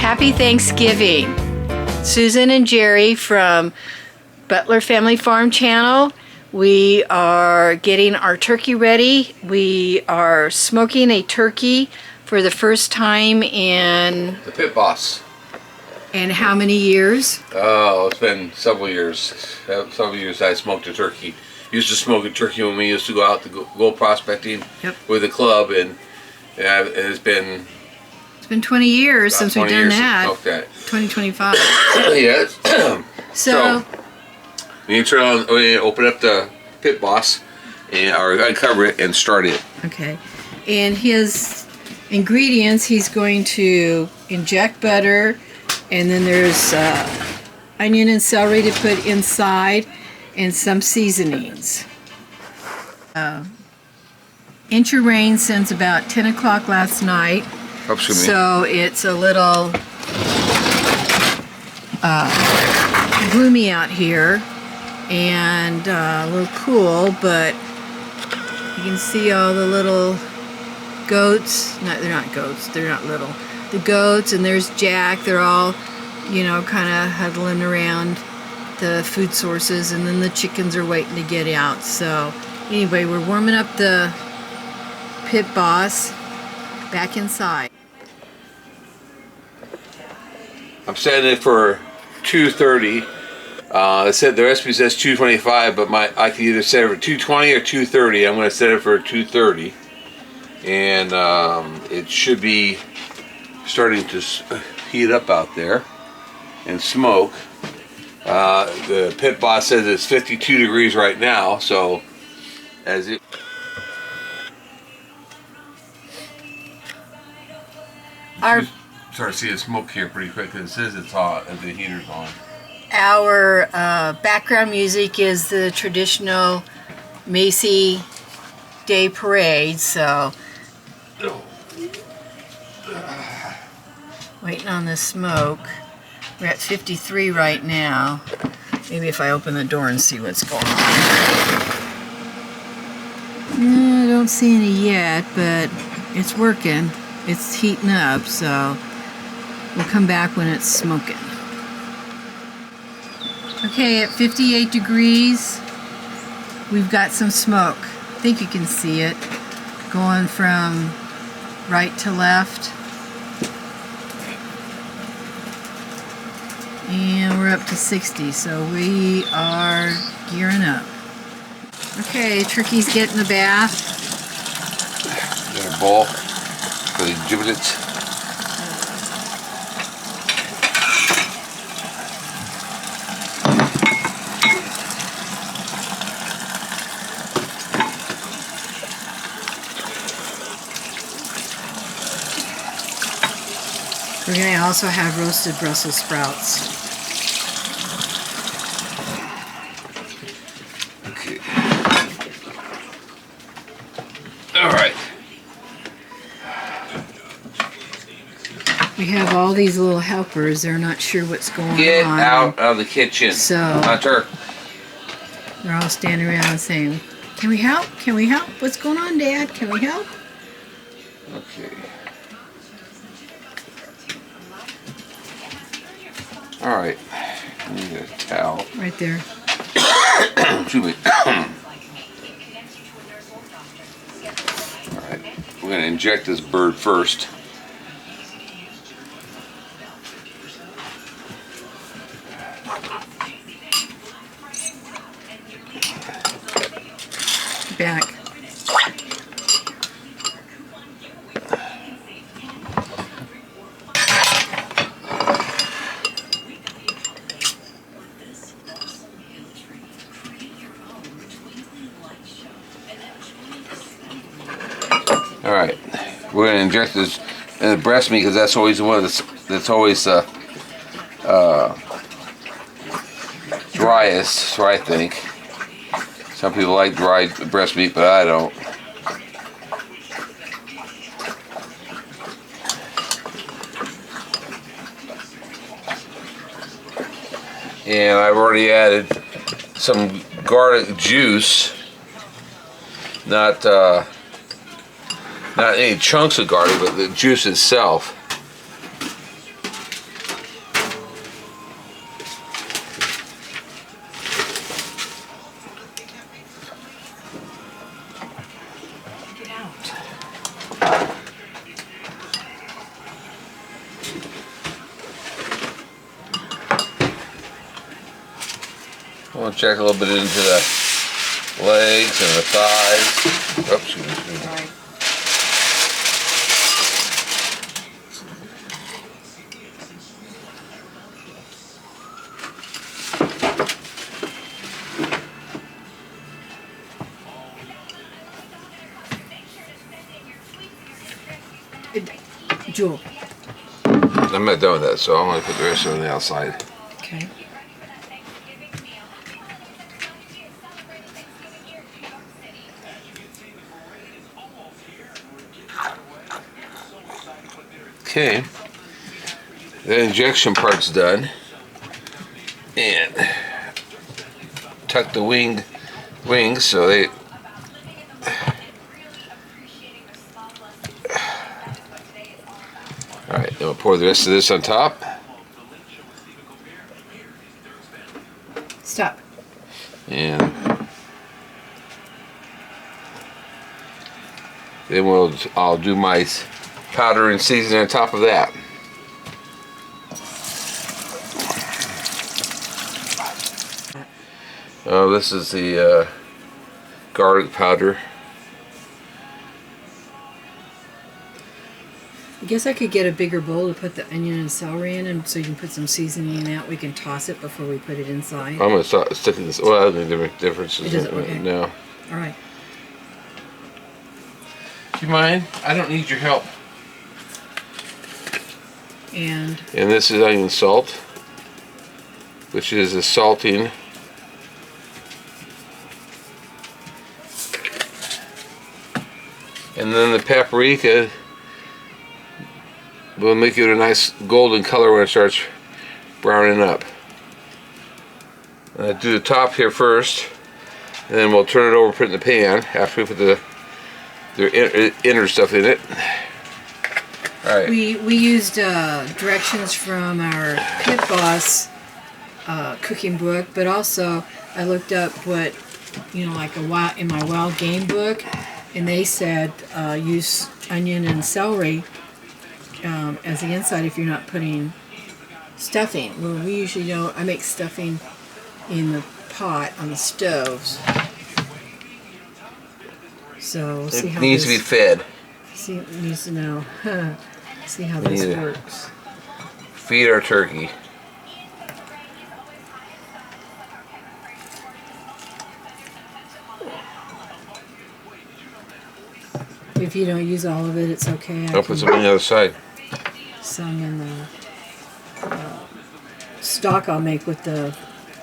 Happy Thanksgiving. Susan and Jerry from Butler Family Farm Channel. We are getting our turkey ready. We are smoking a turkey for the first time in... The Pit Boss. And how many years? Oh, it's been several years. Several years I smoked a turkey. Used to smoke a turkey when we used to go out to go prospecting with the club, and it's been... It's been 20 years since we've done that. 2025. Yes. So we need to turn on, we open up the Pit Boss, or uncover it and start it. Okay. And his ingredients, he's going to inject butter, and then there's onion and celery to put inside, and some seasonings. Inch of Rain since about 10 o'clock last night. So it's a little gloomy out here and a little cool, but you can see all the little goats. No, they're not goats, they're not little. The goats, and there's Jack. They're all, you know, kind of huddling around the food sources, and then the chickens are waiting to get out. So anyway, we're warming up the Pit Boss back inside. I'm setting it for 230. It said the recipe says 225, but I can either set it for 220 or 230. I'm going to set it for 230, and it should be starting to heat up out there and smoke. The Pit Boss says it's 52 degrees right now, so as it... Start seeing smoke here pretty quick because it says it's hot and the heater's on. Our background music is the traditional Macy Day Parade, so waiting on the smoke. We're at 53 right now. Maybe if I open the door and see what's going on. No, I don't see any yet, but it's working. It's heating up, so we'll come back when it's smoking. Okay, at 58 degrees, we've got some smoke. I think you can see it going from right to left. And we're up to 60, so we are gearing up. Okay, turkey's getting the bath. Got a bowl for the giblets. We're going to also have roasted Brussels sprouts. Okay. All right. We have all these little helpers. They're not sure what's going on. Get out of the kitchen. So, Hunter. They're all standing around saying, "Can we help? Can we help? What's going on, Dad? Can we help?" Okay. All right. I need a towel. Right there. Excuse me. All right. We're going to inject this bird first. Back. All right, we're gonna inject this in the breast meat because that's always the one that's always driest. So I think some people like dry breast meat, but I don't. And I've already added some garlic juice, not any chunks of garlic, but the juice itself. We'll check a little bit into the legs and the thighs. Oops, excuse me. Right. Jewel. I'm not done with that, so I'm going to put the rest on the outside. Okay. Okay. The injection part's done. And tuck the wings so they Alright, then we'll pour the rest of this on top. Stop. And then I'll do my powder and seasoning on top of that. Oh, this is the garlic powder. I guess I could get a bigger bowl to put the onion and celery in, and so you can put some seasoning in that. We can toss it before we put it inside. I'm going to stick this. Well, I don't think there make differences. It doesn't, okay. No. All right. Do you mind? I don't need your help. And this is onion salt, which is a salting. And then the paprika will make it a nice golden color when it starts browning up. Do the top here first, and then we'll turn it over, put it in the pan after we put the inner stuff in it. All right. we used directions from our Pit Boss cooking book, but also I looked up what, you know, like in my Wild Game book, and they said use onion and celery as the inside if you're not putting stuffing. Well, we usually don't. I make stuffing in the pot on the stoves. So we'll see how it needs to be fed. See, it needs to know. See how this works. Feed our turkey. If you don't use all of it, it's okay. I'll put some on the other side. Some in the stock I'll make with the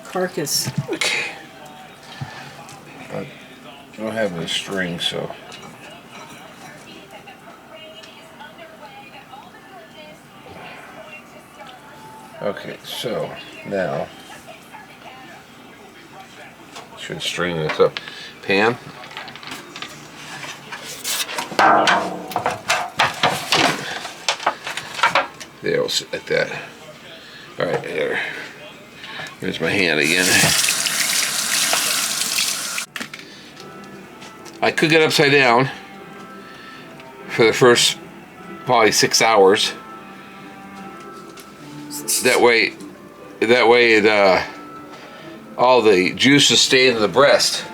carcass. Okay. I don't have the string, so. Okay, so now should string this up. Pan. There, we'll sit like that. All right, there. Here's my hand again. I cook it upside down for the first probably 6 hours. That way it, all the juices stay in the breast.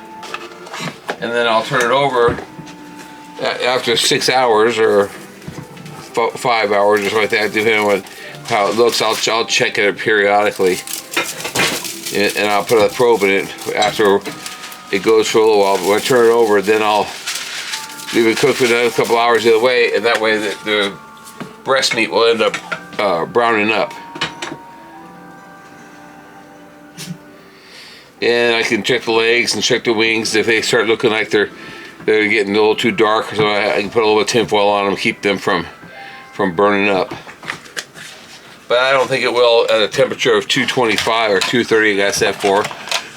And then I'll turn it over after 6 hours or 5 hours or something like that, depending on how it looks. I'll check it periodically, and I'll put a probe in it after it goes for a little while. But when I turn it over, then I'll leave it cook for another couple hours the other way, and that way the breast meat will end up browning up. And I can check the legs and check the wings. If they start looking like they're getting a little too dark, so I can put a little bit of tinfoil on them, keep them from burning up. But I don't think it will at a temperature of 225 or 230 I got set for.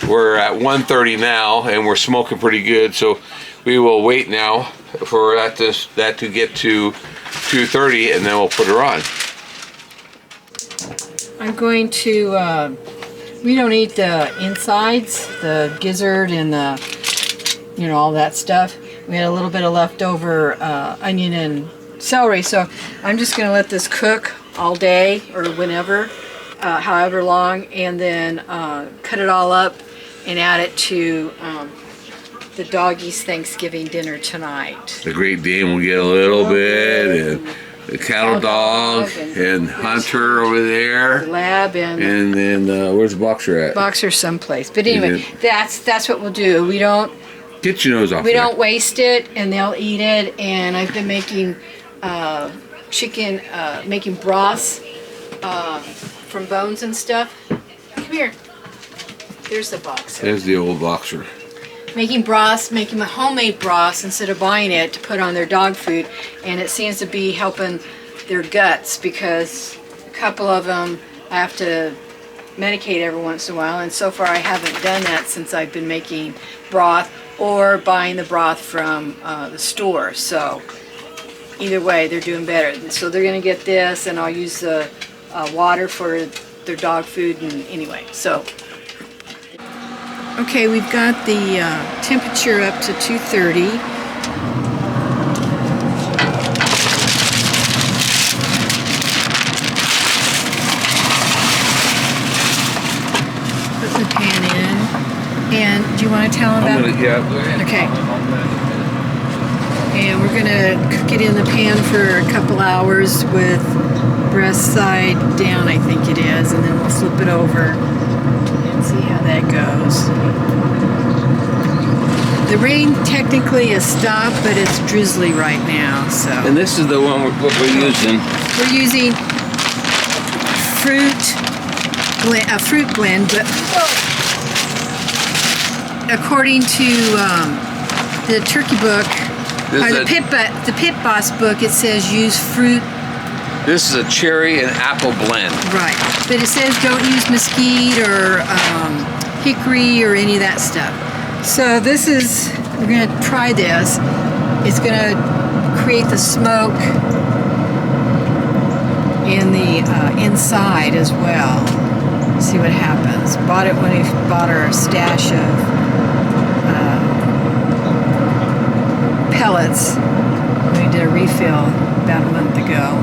We're at 130 now, and we're smoking pretty good, so we will wait now for that to get to 230, and then we'll put her on. I'm going to, we don't eat the insides, the gizzard and the, you know, all that stuff. We had a little bit of leftover onion and celery, so I'm just going to let this cook all day or whenever, however long, and then cut it all up and add it to the doggies' Thanksgiving dinner tonight. The Great Dane will get a little bit, and the cattle dog, and Hunter over there, Lab and then where's the boxer at? Boxer someplace. But anyway, that's what we'll do. We don't Get your nose off we there. don't waste it, and they'll eat it. And I've been making making broths from bones and stuff. Come here. There's the boxer. There's the old boxer. Making broths, making my homemade broths instead of buying it to put on their dog food, and it seems to be helping their guts because a couple of them I have to medicate every once in a while, and so far I haven't done that since I've been making broth or buying the broth from the store. So either way, they're doing better. So they're going to get this, and I'll use the water for their dog food. And anyway, so. Okay, we've got the temperature up to 230. Put the pan in. And do you want to tell them about Yeah, go ahead. Okay. And we're going to cook it in the pan for a couple hours with breast side down, I think it is, and then we'll flip it over. See how that goes. The rain technically is stopped, but it's drizzly right now. So. And this is the one what we're using. We're using a fruit blend, but according to the turkey book, or the Pit Boss book, it says use fruit. This is a cherry and apple blend. Right, but it says don't use mesquite or hickory or any of that stuff. So this is, we're going to try this. It's going to create the smoke in the inside as well. See what happens. Bought it when we bought our stash of pellets. We did a refill about a month ago.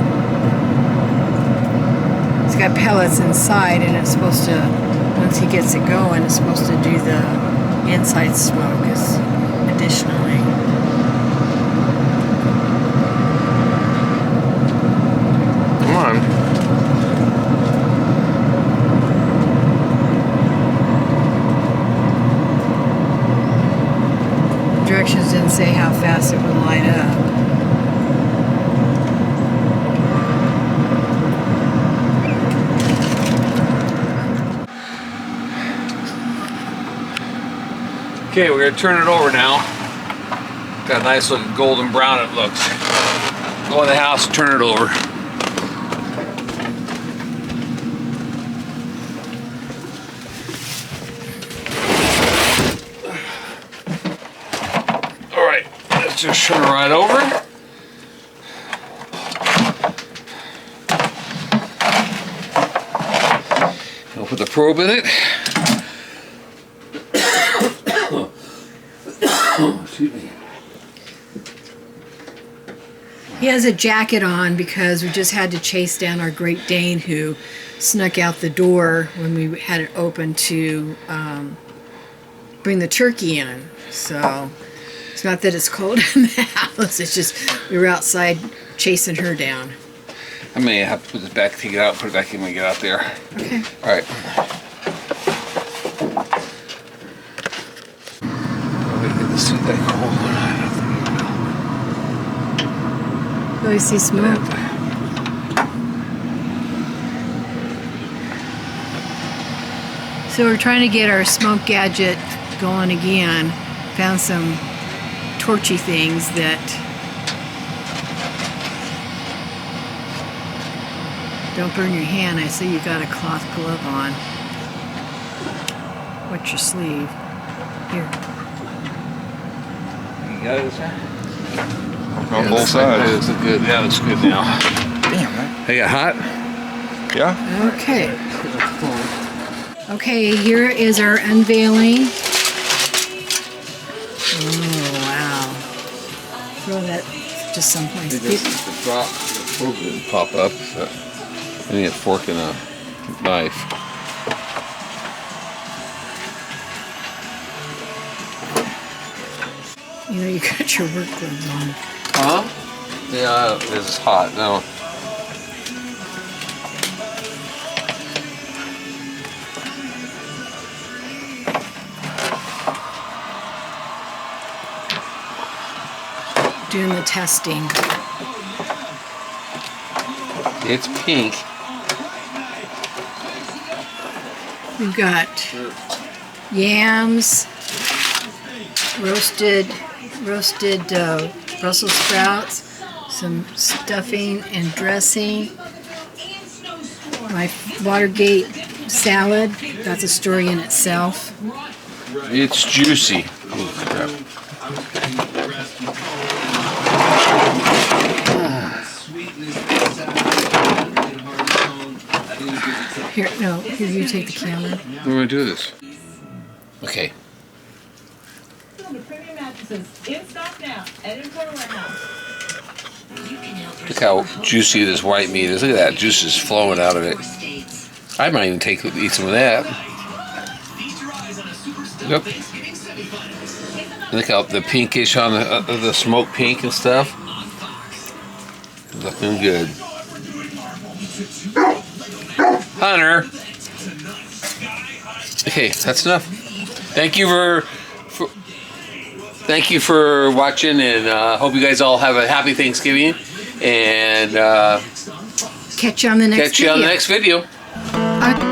It's got pellets inside, and it's supposed to, once he gets it going, it's supposed to do the inside smoke additionally. Come on. Directions didn't say how fast it would light up. Okay, we're gonna turn it over now. Got a nice looking golden brown it looks. Go in the house and turn it over. All right, let's just turn it right over. I'll put the probe in it. Excuse me. He has a jacket on because we just had to chase down our Great Dane who snuck out the door when we had it open to bring the turkey in. So it's not that it's cold in the house, it's just we were outside chasing her down. I may have to put this back, take it out, put it back in when we get out there. Okay. All right. See that cold. Oh, you see smoke. So we're trying to get our smoke gadget going again. Found some torchy things that don't burn your hand. I see you got a cloth glove on. What's your sleeve? Here. You got it, sir? On both sides. It's good. Yeah, it's good now. Damn, man. They got hot? Yeah? Okay. Okay, here is our unveiling. Oh, wow. Throw that just someplace. The drop, the probe didn't pop up. So I need a fork and a knife. You know, you got your work gloves on. Huh? Yeah, this is hot. No. Doing the testing. It's pink. We've got yams, roasted Brussels sprouts, some stuffing and dressing. My Watergate salad, that's a story in itself. It's juicy. Oh, crap. Here, no, here you take the camera. How do I do this? Okay. The premium mattresses in stock now at Importer Warehouse. Look how juicy this white meat is. Look at that. Juice is flowing out of it. I might even eat some of that. Yep. Look how the pinkish on the smoked pink and stuff. Looking good. Hunter. Okay, that's enough. Thank you for watching, and hope you guys all have a happy Thanksgiving. And Catch you on the next catch you on the next video. video.